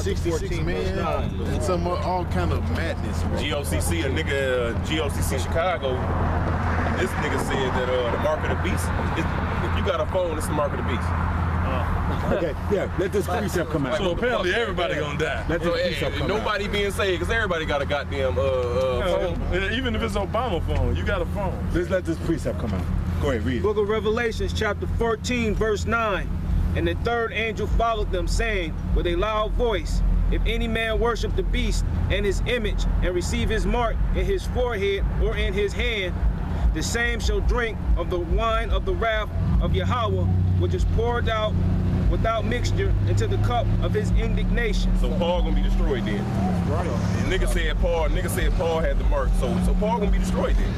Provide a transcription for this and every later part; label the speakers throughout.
Speaker 1: chapter 14, verse 9.
Speaker 2: And some all kind of madness.
Speaker 3: GOCC, a nigga, GOCC Chicago, this nigga said that the mark of the beast, if you got a phone, it's the mark of the beast.
Speaker 4: Okay, yeah, let this precept come out.
Speaker 5: So apparently everybody gonna die.
Speaker 4: Let this precept come
Speaker 3: nobody
Speaker 4: out.
Speaker 3: being saved, because everybody got a goddamn phone.
Speaker 5: Even if it's Obama phone, you got a phone.
Speaker 4: Let's let this precept come out. Go ahead, read it.
Speaker 1: Book of Revelations, chapter 14, verse 9. And the third angel followed them, saying with a loud voice, if any man worship the beast and his image, and receive his mark in his forehead or in his hand, the same shall drink of the wine of the wrath of Yahweh, which is poured out without mixture into the cup of his indignation.
Speaker 3: So Paul gonna be destroyed then.
Speaker 4: Right.
Speaker 3: And nigga said Paul had the mark. So Paul gonna be destroyed then.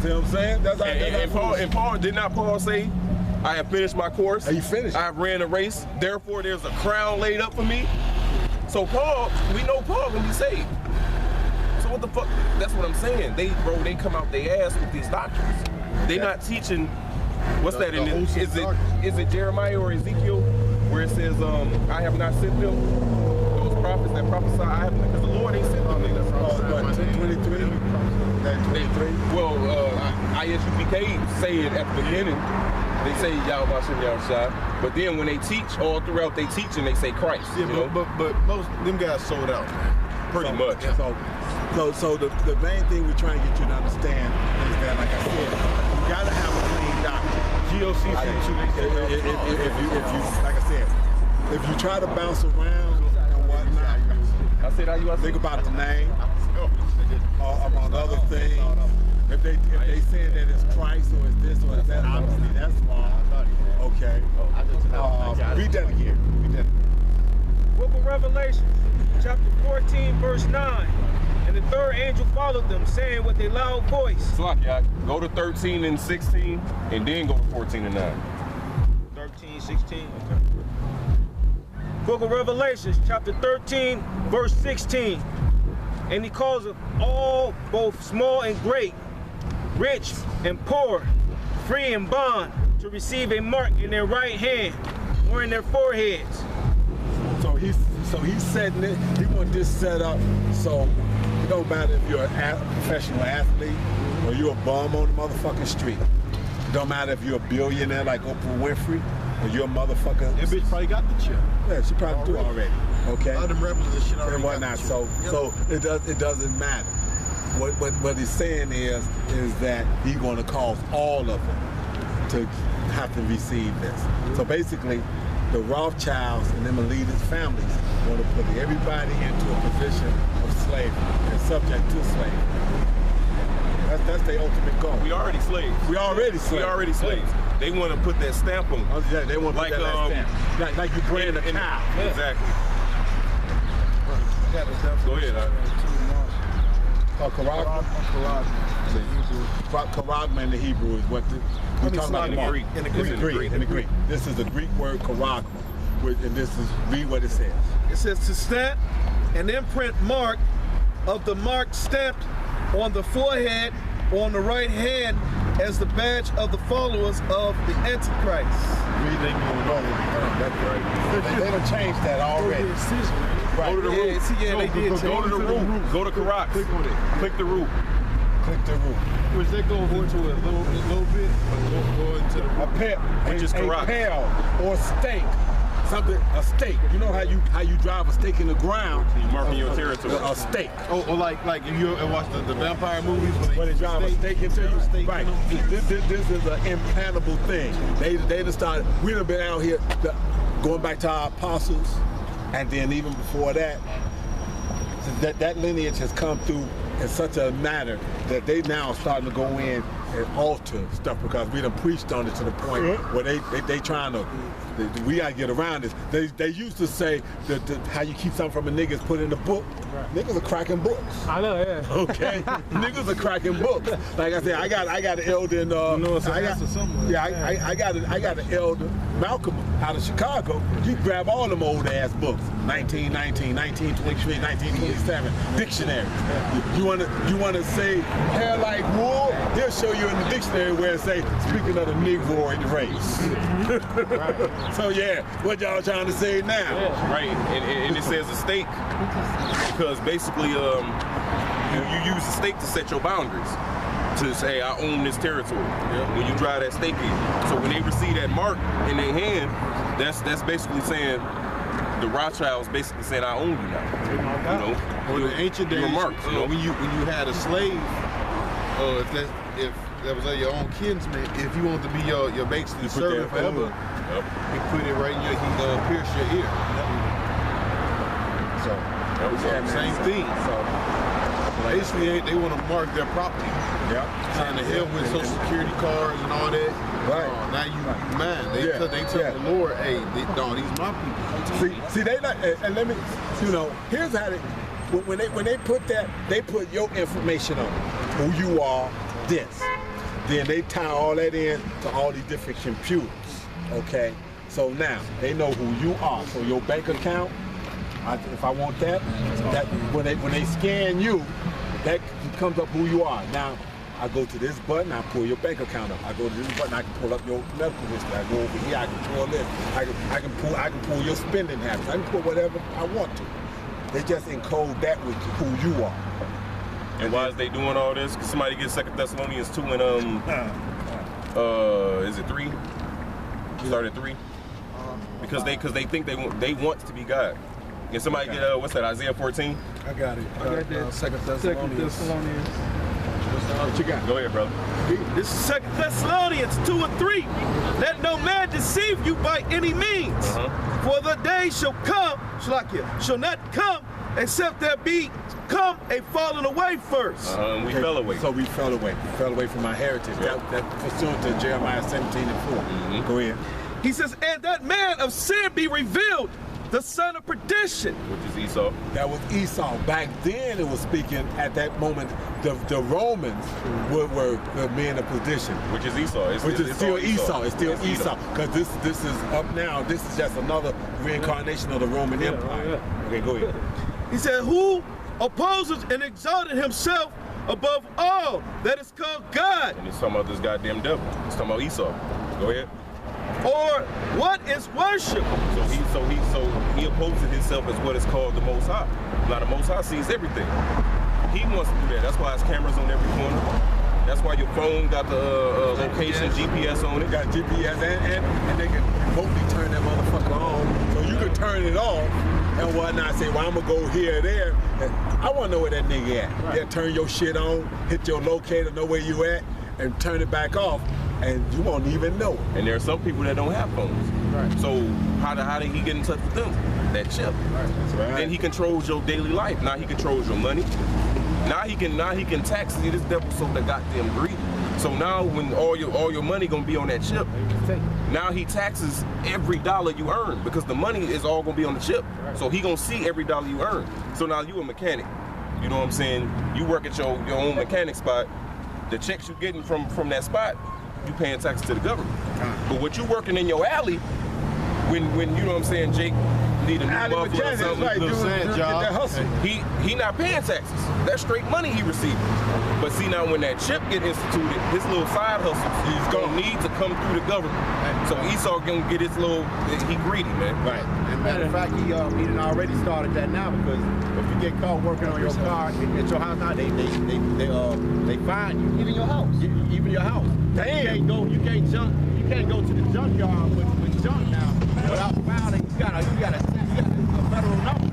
Speaker 4: See what I'm saying? That's
Speaker 3: And Paul did not Paul say, I have finished my course.
Speaker 4: You finished.
Speaker 3: I have ran a race. Therefore, there's a crown laid up for me. So Paul, we know Paul gonna be saved. So what the fuck? That's what I'm saying. They come out their ass with these doctrines. They not teaching. What's that in it? Is it Jeremiah or Ezekiel where it says, I have not sent them? Those prophets that prophesy, I have not, because the Lord ain't sent them.
Speaker 4: What, 23?
Speaker 3: Well, ISUPK say it at the beginning. They say Yahweh Shem Yahushua, but then when they teach, all throughout they teaching, they say Christ.
Speaker 2: Yeah, but most them guys sold out, man.
Speaker 3: Pretty much.
Speaker 4: So the main thing we're trying to get you to understand is that, like I said, you gotta have a clean doctrine.
Speaker 5: GOC
Speaker 4: If you, like I said, if you try to bounce around and whatnot,
Speaker 3: I said,
Speaker 4: think about the name, among other things. If they say that it's Christ or it's this or it's that, obviously that's wrong. Okay. Read that again.
Speaker 1: Book of Revelation, chapter 14, verse 9. And the third angel followed them, saying with a loud voice.
Speaker 3: Slakia, go to 13 and 16, and then go to 14 and 9.
Speaker 1: 13, 16, okay. Book of Revelation, chapter 13, verse 16. And he calls all, both small and great, rich and poor, free and bond, to receive a mark in their right hand or in their foreheads.
Speaker 4: So he's setting it. He want this set up so it don't matter if you're a professional athlete or you're a bum on the motherfucking street. It don't matter if you're a billionaire like Oprah Winfrey or you're a motherfucker.
Speaker 2: That bitch probably got the chip.
Speaker 4: Yeah, she probably do already. Okay.
Speaker 2: All them rappers and shit already
Speaker 4: and whatnot. So it doesn't matter. What he's saying is that he's going to cause all of them to have to receive this. So basically, the Rothschilds and them elitist families want to put everybody into a position of slavery and subject to slavery. That's their ultimate goal.
Speaker 3: We already slaves.
Speaker 4: We already slaves.
Speaker 3: They want to put that stamp on.
Speaker 4: Yeah, they want to put that stamp. Like you brand a cow.
Speaker 3: Exactly. Go ahead.
Speaker 4: Charagma in the Hebrew is what we're talking about.
Speaker 3: In the Greek.
Speaker 4: This is the Greek word charagma, and this is read what it says.
Speaker 6: It says to stamp an imprint mark of the mark stamped on the forehead or on the right hand as the badge of the followers of the Antichrist.
Speaker 4: That's right. They done changed that already.
Speaker 3: Right. Go to the root. Go to the root. Go to Karak. Click on it. Click the root.
Speaker 4: Click the root.
Speaker 2: Which they go into a little bit, go into the root.
Speaker 4: A pear,
Speaker 3: which is Karak.
Speaker 4: A pear or steak. A steak. You know how you drive a steak in the ground?
Speaker 3: You marking your territory.
Speaker 4: A steak.
Speaker 2: Or like if you ever watch the vampire movies
Speaker 4: where they drive a steak into you. Right. This is an implantable thing. They done started. We done been out here going back to our apostles, and then even before that, that lineage has come through in such a manner that they now are starting to go in and alter stuff because we done preached on it to the point where they trying to. We gotta get around this. They used to say that how you keep something from a nigga is put in the book. Right. Niggas are cracking books.
Speaker 1: I know, yeah.
Speaker 4: Okay, niggas are cracking books. Like I said, I got an elder in. I got an elder Malcolm. out of Chicago, you grab all them old ass books, 1919, 1923, 1927 dictionary. You wanna say hair like wool? He'll show you in the dictionary where it say speaking of the Negroid race. So yeah, what y'all trying to say now?
Speaker 3: Right, and it says a stake because basically you use a stake to set your boundaries. To say I own this territory. When you drive that stake in. So when they receive that mark in their hand, that's basically saying the Rothschilds basically saying I own you now. You know,
Speaker 2: Well, in the ancient days,
Speaker 3: marked, you know?
Speaker 2: when you had a slave, if that was your own kinsman, if you want to be your basically servant forever, he put it right in your, he pierce your ear. So same thing. So basically, they want to mark their property. Trying to help with Social Security cards and all that.
Speaker 4: Right.
Speaker 2: Now you man, they tell the Lord, hey, these my people.
Speaker 4: See, they not, and let me, here's how they, when they put that, they put your information on who you are, this. Then they tie all that in to all these different computers, okay? So now, they know who you are. So your bank account, if I want that when they scan you, that comes up who you are. Now, I go to this button, I pull your bank account up. I go to this button, I can pull up your medical history. I go over here, I can pull this. I can pull your spending habits. I can pull whatever I want to. They just encode that with who you are.
Speaker 3: And why is they doing all this? Cause somebody gets 2 Thessalonians 2 and is it 3? Start at 3. Because they think they want to be God. Can somebody get what's that? Isaiah 14?
Speaker 6: I got it. I got that. 2 Thessalonians.
Speaker 4: What you got?
Speaker 3: Go ahead, brother.
Speaker 6: This is 2 Thessalonians 2 and 3. Let no man deceive you by any means. For the day shall come, shall not come, except there come a falling away first.
Speaker 3: And we fell away.
Speaker 4: So we fell away. We fell away from our heritage. That pursuant to Jeremiah 17 and 4. Go ahead.
Speaker 6: He says, and that man of sin be revealed, the son of perdition.
Speaker 3: Which is Esau.
Speaker 4: That was Esau. Back then it was speaking, at that moment, the Romans were the men of perdition.
Speaker 3: Which is Esau. It's
Speaker 4: still Esau. It's still
Speaker 3: It's
Speaker 4: Esau. Because this is up now. This is just another reincarnation of the Roman Empire. Okay, go ahead.
Speaker 6: He said, who opposes and exalted himself above all that is called God?
Speaker 3: And he's talking about this goddamn devil. He's talking about Esau. Go ahead.
Speaker 6: Or what is worship?
Speaker 3: So he opposes himself as what is called the Most High. Now the Most High sees everything. He wants to do that. That's why there's cameras on every corner. That's why your phone got the location, GPS on it.
Speaker 4: Got GPS and they can remotely turn that motherfucker on. So you can turn it off and whatnot. Say, well, I'm gonna go here or there. And I wanna know where that nigga at. Right. Yeah, turn your shit on, hit your locator, know where you at, and turn it back off. And you won't even know it.
Speaker 3: And there are some people that don't have phones. Right. So how did he get in touch with them? That chip.
Speaker 4: Right. That's right.
Speaker 3: Then he controls your daily life. Now he controls your money. Now he can tax you. This devil so the goddamn greedy. So now when all your money gonna be on that chip, now he taxes every dollar you earn because the money is all gonna be on the chip. Right. So he gonna see every dollar you earn. So now you a mechanic. You know what I'm saying? You work at your own mechanic spot. The checks you getting from that spot, you paying taxes to the government. But what you working in your alley, when you know what I'm saying, Jake need a new muffler or something,
Speaker 4: right,
Speaker 3: he not paying taxes. That's straight money he receiving. But see now when that chip get instituted, his little side hustle, he's gonna need to come through the government. So Esau gonna get his little, he greedy, man.
Speaker 2: Right. And matter of fact, he done already started that now because if you get caught working on your car at your house now, they fine you. Even your house. Even your house.
Speaker 4: Damn.
Speaker 2: You can't go to the junkyard with junk now without filing. You got a federal number.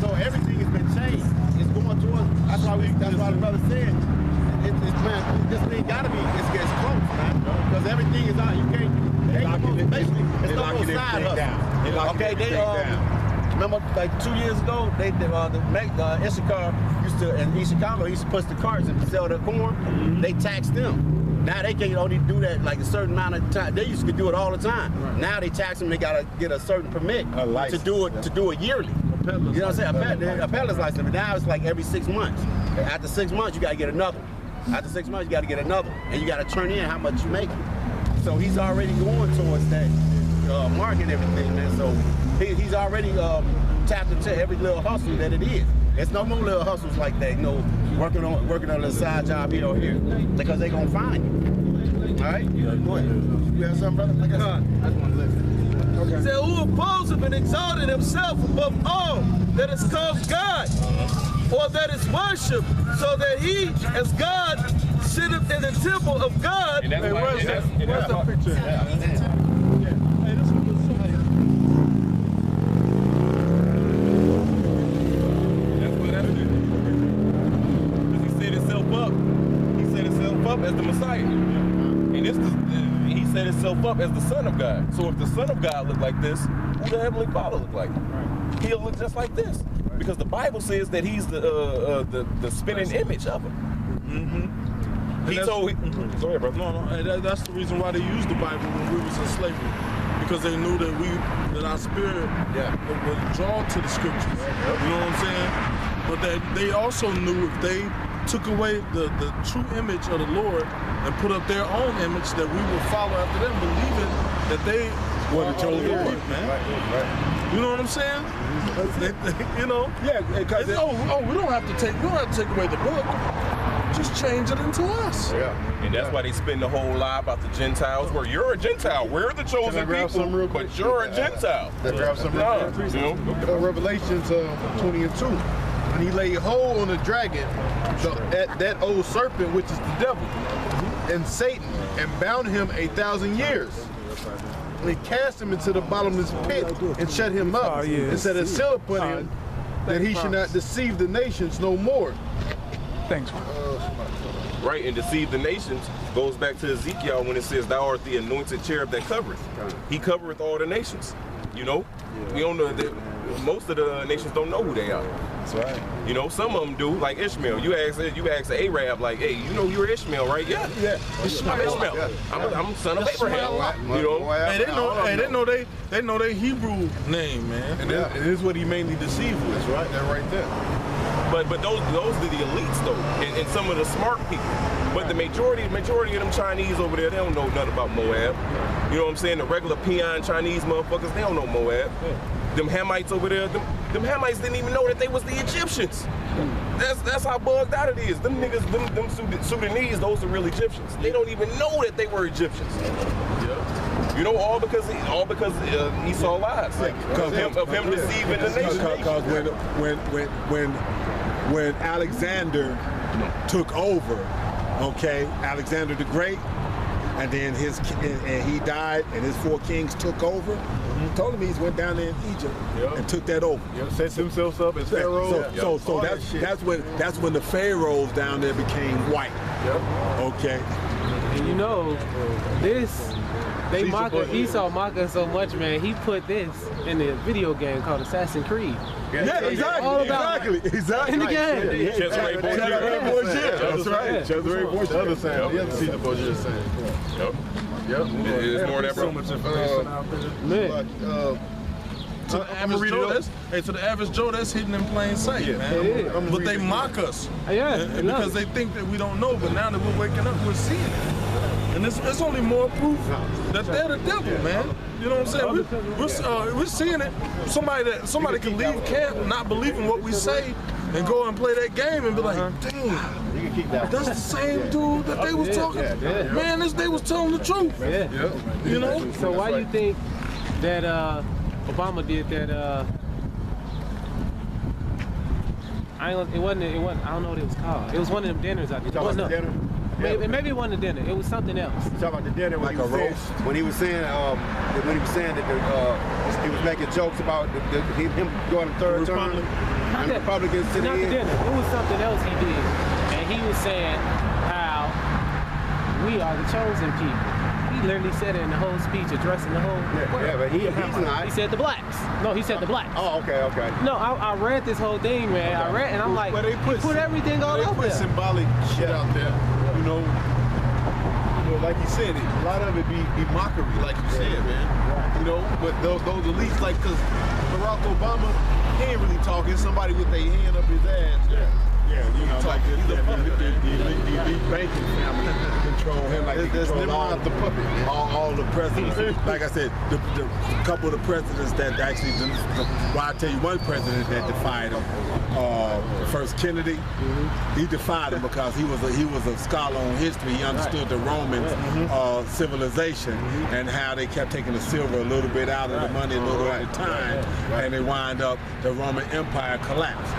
Speaker 2: So everything has been changed. It's going towards. That's why the brother said, man, this thing gotta be. It's close, man. Because everything is on. You can't. Basically, it's no more side hustle. Okay, they remember like 2 years ago, Issachar used to in East Chicago used to push the carts and sell their corn. They taxed them. Now they can only do that like a certain amount of time. They used to do it all the time. Right. Now they tax them. They gotta get a certain permit to do it yearly. You know what I'm saying? A peddler's license. But now it's like every 6 months. After 6 months, you gotta get another. After 6 months, you gotta get another, and you gotta turn in how much you make. So he's already going towards that. Mark and everything, man. So he's already tapped into every little hustle that it is. There's no more little hustles like that, you know, working on a side job here or here, because they gonna find you. All right? Go ahead. You have something, brother? I just want to listen. Okay.
Speaker 6: He said, who opposed him and exalted himself above all that is called God, or that is worshipped, so that he, as God, sitteth in the temple of God.
Speaker 3: And that's why,
Speaker 6: Where's the picture?
Speaker 3: up as the Messiah. And he set himself up as the Son of God. So if the Son of God looked like this, who the Heavenly Father look like? He'll look just like this. Because the Bible says that he's the spinning image of him. He told. Go ahead, brother.
Speaker 5: No, that's the reason why they used the Bible when we was in slavery, because they knew that our spirit would draw to the scriptures. You know what I'm saying? But they also knew if they took away the true image of the Lord and put up their own image, that we would follow after them, believing that they were the chosen people, man. Right. You know what I'm saying? You know? Yeah. Because we don't have to take away the book. Just change it into us.
Speaker 3: Yeah. And that's why they spin the whole lie about the Gentiles, where you're a Gentile. We're the chosen people, but you're a Gentile.
Speaker 2: Let's grab some real quick. Revelations 20 and 2. And he laid hold on the dragon, that old serpent, which is the devil, and Satan, and bound him 1,000 years. And he cast him into the bottomless pit and shut him up, and set a seal upon him, that he should not deceive the nations no more.
Speaker 5: Thanks.
Speaker 3: Right, and deceive the nations goes back to Ezekiel when it says, "Thou art the anointed cherub that covereth." He covereth all the nations. You know, we don't know that most of the nations don't know who they are.
Speaker 2: That's right.
Speaker 3: You know, some of them do. Like Ishmael, you ask an Arab, like, "Hey, you know you're Ishmael, right?" Yeah. I'm Ishmael. Yeah. I'm son of Abraham. You know,
Speaker 5: they know their Hebrew name, man.
Speaker 2: And this is what he mainly deceived with. That's right. That right there.
Speaker 3: But those are the elites though, and some of the smart people. But the majority of them Chinese over there, they don't know nothing about Moab. You know what I'm saying? The regular peon Chinese motherfuckers, they don't know Moab. Them Hamites over there, them Hamites didn't even know that they was the Egyptians. That's how bugged out it is. Them niggas, them Sudanese, those are real Egyptians. They don't even know that they were Egyptians. You know, all because Esau lies. Of him deceiving the nation.
Speaker 4: Because when Alexander took over, Alexander the Great, and then he died, and his 4 kings took over. Ptolemies went down there in Egypt and took that over.
Speaker 2: Set themselves up as pharaohs.
Speaker 4: So that's when the pharaohs down there became white. Okay.
Speaker 7: And you know, Esau mock us so much, man. He put this in the video game called Assassin's Creed.
Speaker 4: Yeah, exactly.
Speaker 7: All about
Speaker 4: exactly.
Speaker 7: In the game.
Speaker 3: Cesare Borgia.
Speaker 4: That's right. Cesare Borgia.
Speaker 2: The other side. The other Caesar Borgia saying. Yep.
Speaker 3: There's more than that,
Speaker 5: so much information out there. To the average Joe, that's hidden in plain sight, man. But they mock us. Because they think that we don't know, but now that we're waking up, we're seeing it. And it's only more proof that they're the devil, man. You know what I'm saying? We're seeing it. Somebody can leave camp not believing what we say and go and play that game and be like, dang, that's the same dude that they was talking. Man, they was telling the truth. You know?
Speaker 7: So why you think that Obama did that? I don't know what it was called. It was one of them dinners I did. Maybe it wasn't a dinner. It was something else.
Speaker 2: You talking about the dinner when he was saying that he was making jokes about him going to third term and Republicans sitting
Speaker 7: in. Not the dinner. It was something else he did, and he was saying how we are the chosen people. He literally said it in the whole speech, addressing the whole.
Speaker 2: But he's not.
Speaker 7: He said the blacks. No, he said the blacks.
Speaker 2: Oh, okay.
Speaker 7: No, I read this whole thing, man. I read, and I'm like,
Speaker 2: but they
Speaker 7: put everything all out there.
Speaker 2: They put symbolic shit out there. You know, like you said, a lot of it be mockery, like you said, man. You know, but those elites, like, because Barack Obama, he ain't really talking. Somebody with their hand up his ass.
Speaker 4: Yeah, you know, like the elite banking family control him like they control all the presidents. Like I said, the couple of the presidents that actually, well, I'll tell you one president that defied him. First Kennedy, he defied him because he was a scholar on history. He understood the Roman civilization and how they kept taking the silver a little bit out of the money a little at a time, and they wind up the Roman Empire collapsed.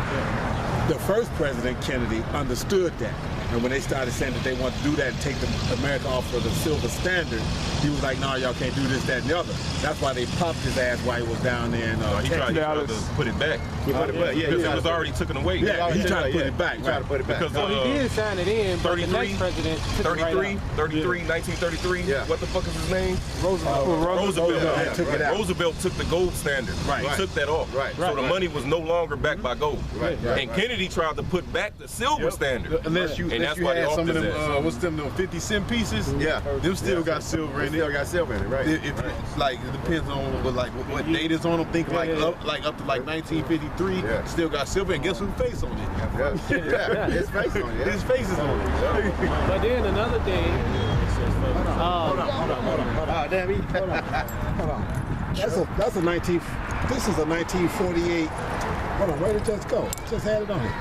Speaker 4: The first president, Kennedy, understood that. And when they started saying that they want to do that and take America off of the silver standard, he was like, no, y'all can't do this, that, and the other. That's why they popped his ass while he was down there in
Speaker 3: he tried to put it back. Because it was already taken away.
Speaker 4: Yeah, he tried to put it back.
Speaker 2: He tried to put it back.
Speaker 3: Because
Speaker 7: Well, he did sign it in, but the next president took it right out.
Speaker 3: 1933.
Speaker 2: Yeah.
Speaker 3: What the fuck is his name?
Speaker 4: Roosevelt took it out.
Speaker 3: Roosevelt took the gold standard.
Speaker 4: Right.
Speaker 3: He took that off.
Speaker 2: Right.
Speaker 3: So the money was no longer backed by gold.
Speaker 2: Right.
Speaker 3: And Kennedy tried to put back the silver standard.
Speaker 6: Unless you
Speaker 3: And that's
Speaker 6: had
Speaker 3: why they
Speaker 6: some of
Speaker 3: offed his
Speaker 6: them,
Speaker 3: ass.
Speaker 6: what's them 50-cent pieces?
Speaker 2: Yeah.
Speaker 6: Them still got silver in it.
Speaker 2: Still got silver in it, right?
Speaker 6: Like it depends on what date is on them. Think up to 1953.
Speaker 2: Yeah.
Speaker 6: Still got silver, and guess whose face on it?
Speaker 2: Yeah. His face on it.
Speaker 6: His face is on it.
Speaker 7: But then another thing.
Speaker 2: Oh, damn,
Speaker 4: That's a 19. This is a 1948. Hold on, where did it just go? Just had it on here.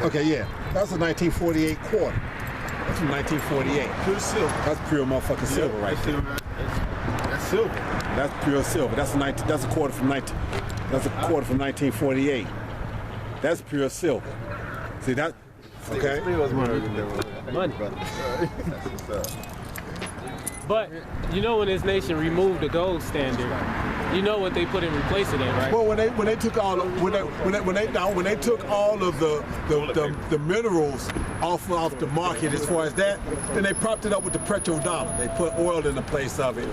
Speaker 4: Okay, yeah, that's a 1948 quarter. That's from 1948.
Speaker 6: Pure silver.
Speaker 4: That's pure motherfucking silver right there.
Speaker 6: That's silver.
Speaker 4: That's pure silver. That's a quarter from 1948. That's pure silver. See that? Okay.
Speaker 7: Money. But you know, when this nation removed the gold standard, you know what they put in replace of that, right?
Speaker 4: Well, when they took all of the minerals off the market as far as that, then they propped it up with the petrodollar. They put oil in the place of it,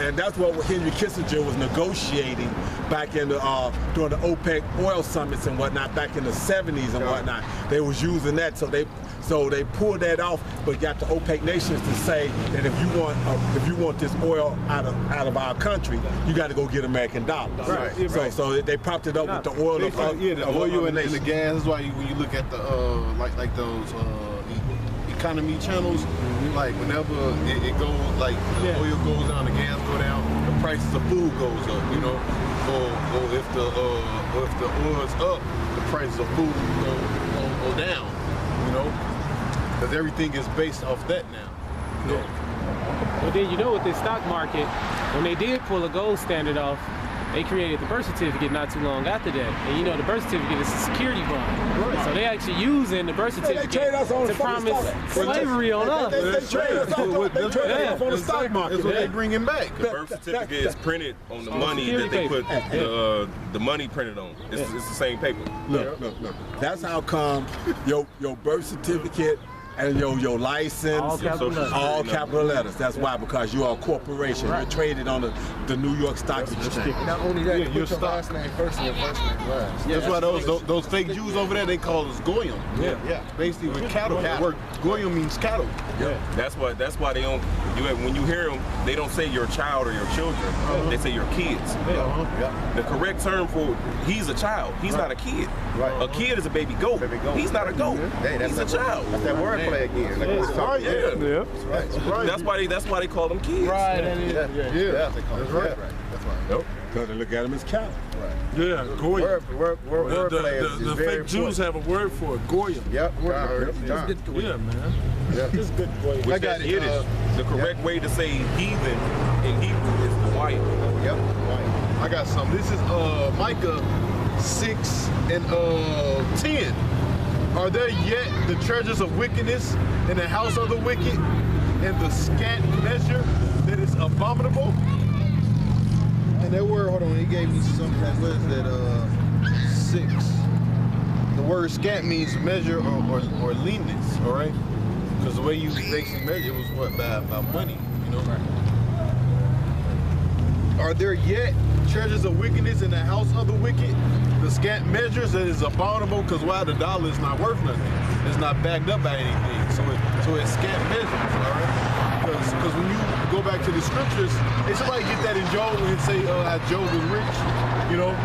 Speaker 4: and that's what Henry Kissinger was negotiating back in during the OPEC oil summits and whatnot back in the 70s and whatnot. They was using that, so they pulled that off, but got the OPEC nations to say that if you want this oil out of our country, you got to go get American dollars.
Speaker 6: Right.
Speaker 4: So they propped it up with the oil of
Speaker 6: the oil and the gas. That's why when you look at the like those economy channels, like whenever it goes, like the oil goes down, the gas go down, the prices of food goes up. You know, or if the oil's up, the prices of food go down. You know, because everything is based off that now.
Speaker 7: But then you know, with this stock market, when they did pull a gold standard off, they created the birth certificate not too long after that. And you know, the birth certificate is a security bond. So they actually using the birth certificate to promise slavery on us.
Speaker 4: They trade us on the stock market.
Speaker 6: That's what they bringing back.
Speaker 3: The birth certificate is printed on the money that they put the money printed on. It's the same paper.
Speaker 4: Look. That's how come your birth certificate and your license, all capital letters. That's why, because you are a corporation. You're traded on the New York Stock Exchange.
Speaker 8: Not only that,
Speaker 6: your
Speaker 8: put your last name first and your first name last.
Speaker 6: That's why those fake Jews over there, they call us goyim.
Speaker 2: Yeah.
Speaker 6: Basically with cattle. Goyim means cattle.
Speaker 3: That's why they don't. When you hear them, they don't say your child or your children. They say your kids. The correct term for he's a child. He's not a kid.
Speaker 2: Right.
Speaker 3: A kid is a baby goat. He's not a goat. He's a child.
Speaker 2: That's that wordplay again. Like we talking.
Speaker 3: That's why they call them kids.
Speaker 7: Right.
Speaker 2: That's right.
Speaker 4: Nope. Because they look at them as cattle.
Speaker 5: Yeah, goyim.
Speaker 2: Wordplay
Speaker 5: The
Speaker 2: is very
Speaker 5: fake Jews have a word for it, goyim.
Speaker 2: Yep.
Speaker 5: Yeah, man.
Speaker 8: This is good goyim.
Speaker 3: Which that's Yiddish. The correct way to say heathen in Hebrew is white.
Speaker 2: Yep.
Speaker 6: I got some. This is Micah 6 and 10. Are there yet the treasures of wickedness in the house of the wicked, and the scant measure that is abominable? And that word, hold on, he gave me something. What is that? 6. The word scant means measure or leanness. All right, because the way you basically measure it was what by money, you know. Are there yet treasures of wickedness in the house of the wicked? The scant measures that is abominable, because why? The dollar is not worth nothing. It's not backed up by anything. So it's scant measures, all right? Because when you go back to the scriptures, it's somebody get that in Job and say how Job was rich, you know,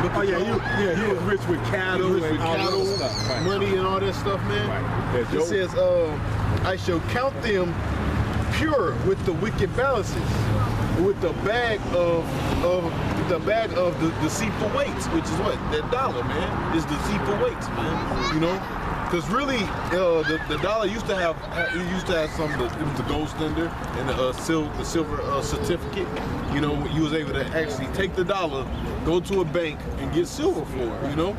Speaker 4: Oh yeah, he was rich with cattle and all that stuff. Right.
Speaker 2: money and all that stuff, man.
Speaker 4: Right.
Speaker 2: It says, I shall count them pure with the wicked balances, with the bag of the deceitful weights, which is what? That dollar, man. Is deceitful weights, man. You know? Because really, the dollar used to have some of it was the gold standard and the silver certificate. You know, you was able to actually take the dollar, go to a bank, and get silver for it. You know,